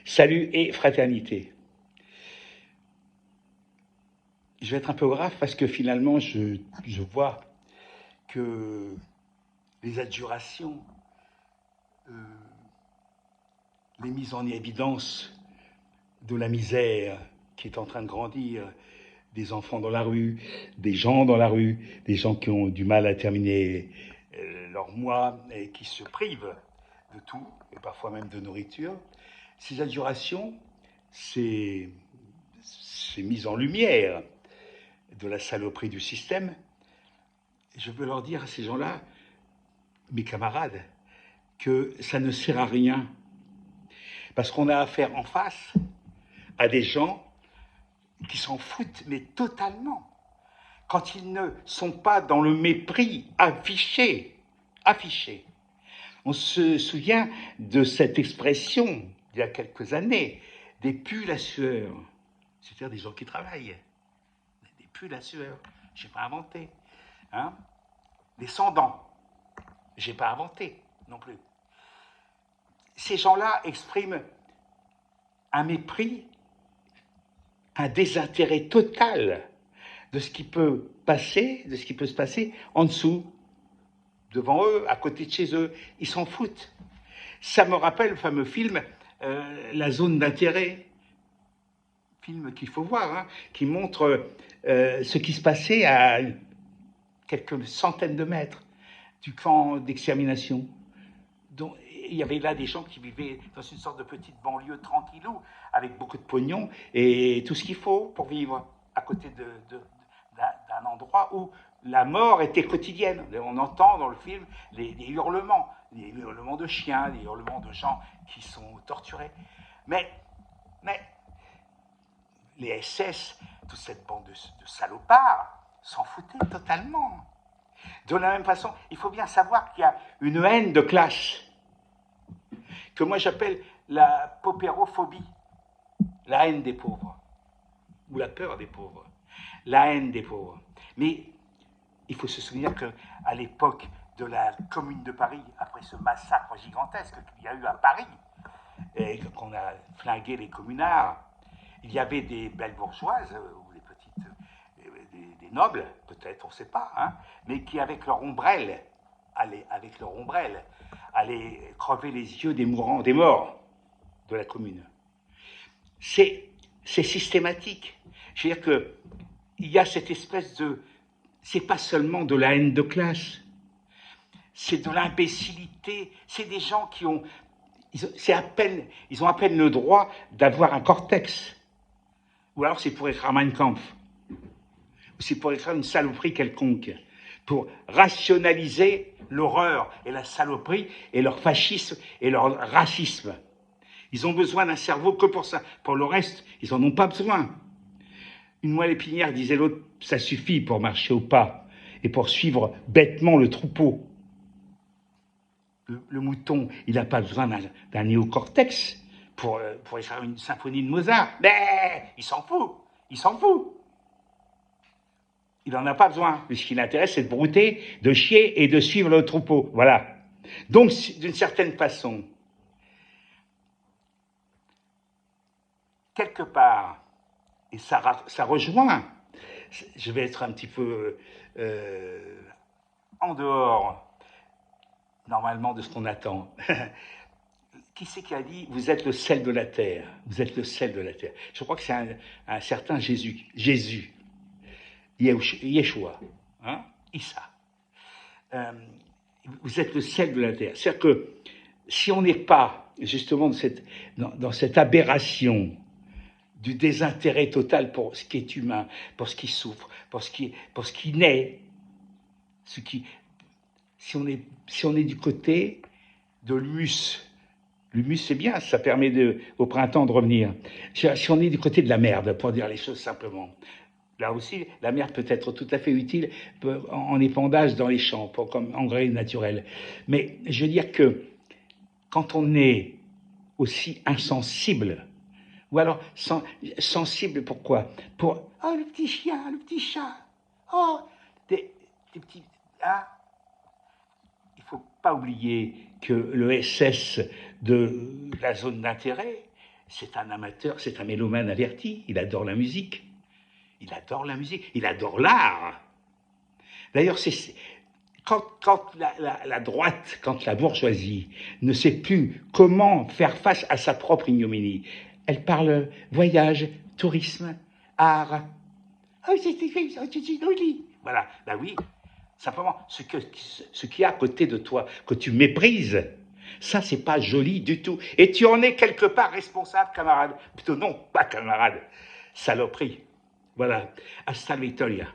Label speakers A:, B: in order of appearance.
A: Salut et fraternité. Je vais être un peu grave parce que finalement, je vois que les adjurations, euh, les mises en évidence de la misère qui est en train de grandir, des enfants dans la rue, des gens dans la rue, des gens qui ont du mal à terminer leur mois et qui se privent de tout, et parfois même de nourriture, ces adjurations, ces mises en lumière de la saloperie du système, je veux leur dire à ces gens-là, mes camarades, que ça ne sert à rien. Parce qu'on a affaire en face à des gens qui s'en foutent, mais totalement. Quand ils ne sont pas dans le mépris affiché. On se souvient de cette expression, il y a quelques années, des pulls à sueur. C'est-à-dire des gens qui travaillent. Des pulls à sueur. Je n'ai pas inventé. Hein, des sans-dents. Je n'ai pas inventé non plus. Ces gens-là expriment un mépris, un désintérêt total de ce qui peut passer, de ce qui peut se passer en dessous, devant eux, à côté de chez eux. Ils s'en foutent. Ça me rappelle le fameux film La zone d'intérêt, film qu'il faut voir, hein, qui montre ce qui se passait à quelques centaines de mètres du camp d'extermination. Donc, il y avait là des gens qui vivaient dans une sorte de petite banlieue tranquillou, avec beaucoup de pognon et tout ce qu'il faut pour vivre, à côté d'un endroit où la mort était quotidienne. On entend dans le film les hurlements de chiens, les hurlements de gens qui sont torturés. Mais les SS, toute cette bande de salopards, s'en foutaient totalement. De la même façon, il faut bien savoir qu'il y a une haine de classe que moi j'appelle la paupérophobie, la haine des pauvres, ou la peur des pauvres, la haine des pauvres. Mais il faut se souvenir qu'à l'époque de la Commune de Paris, après ce massacre gigantesque qu'il y a eu à Paris, et qu'on a flingué les communards, il y avait des belles bourgeoises, ou des petites, des nobles, peut-être, on ne sait pas, hein, mais qui avec leur ombrelle, allaient crever les yeux des mourants, des morts de la commune. C'est systématique. Je veux dire qu'il y a cette espèce de... C'est pas seulement de la haine de classe, c'est de l'imbécilité. C'est des gens qui ont... Ils ont à peine le droit d'avoir un cortex. Ou alors c'est pour écrire Mein Kampf. Ou c'est pour écrire une saloperie quelconque. Pour rationaliser l'horreur et la saloperie et leur fascisme et leur racisme. Ils ont besoin d'un cerveau que pour ça. Pour le reste, ils n'en ont pas besoin. Une moelle épinière, disait l'autre, ça suffit pour marcher au pas et pour suivre bêtement le troupeau. Le mouton, il n'a pas besoin d'un néocortex pour écrire une symphonie de Mozart. Mais il s'en fout. Il n'en a pas besoin. Ce qui l'intéresse, c'est de brouter, de chier et de suivre le troupeau. Voilà. Donc, d'une certaine façon, quelque part, et ça rejoint, je vais être un petit peu en dehors, normalement, de ce qu'on attend. Qui c'est qui a dit « Vous êtes le sel de la terre ». Vous êtes le sel de la terre. Je crois que c'est un certain Jésus. Yeshua. Hein, Issa. Vous êtes le sel de la terre. C'est-à-dire que si on n'est pas, justement, dans cette aberration du désintérêt total pour ce qui est humain, pour ce qui souffre, pour ce qui naît, si on est du côté de l'humus, l'humus c'est bien, ça permet au printemps de revenir. Si on est du côté de la merde, pour dire les choses simplement, là aussi, la merde peut être tout à fait utile en épandage dans les champs, comme engrais naturel. Mais je veux dire que quand on est aussi insensible, ou alors sensible, pourquoi? Pour « Oh, le petit chien, le petit chat, oh !» des petits... Hein, il ne faut pas oublier que le SS de la zone d'intérêt, c'est un amateur, c'est un mélomane averti. Il adore la musique. Il adore la musique. Il adore l'art. D'ailleurs, quand la droite, quand la bourgeoisie ne sait plus comment faire face à sa propre ignominie, elle parle voyage, tourisme, art. Oh, c'est joli. Voilà, ben oui, simplement, ce qui est à côté de toi, que tu méprises, ça, c'est pas joli du tout. Et tu en es quelque part responsable, camarade. Plutôt non, pas camarade. Saloperie. Voilà. Hasta la victoria.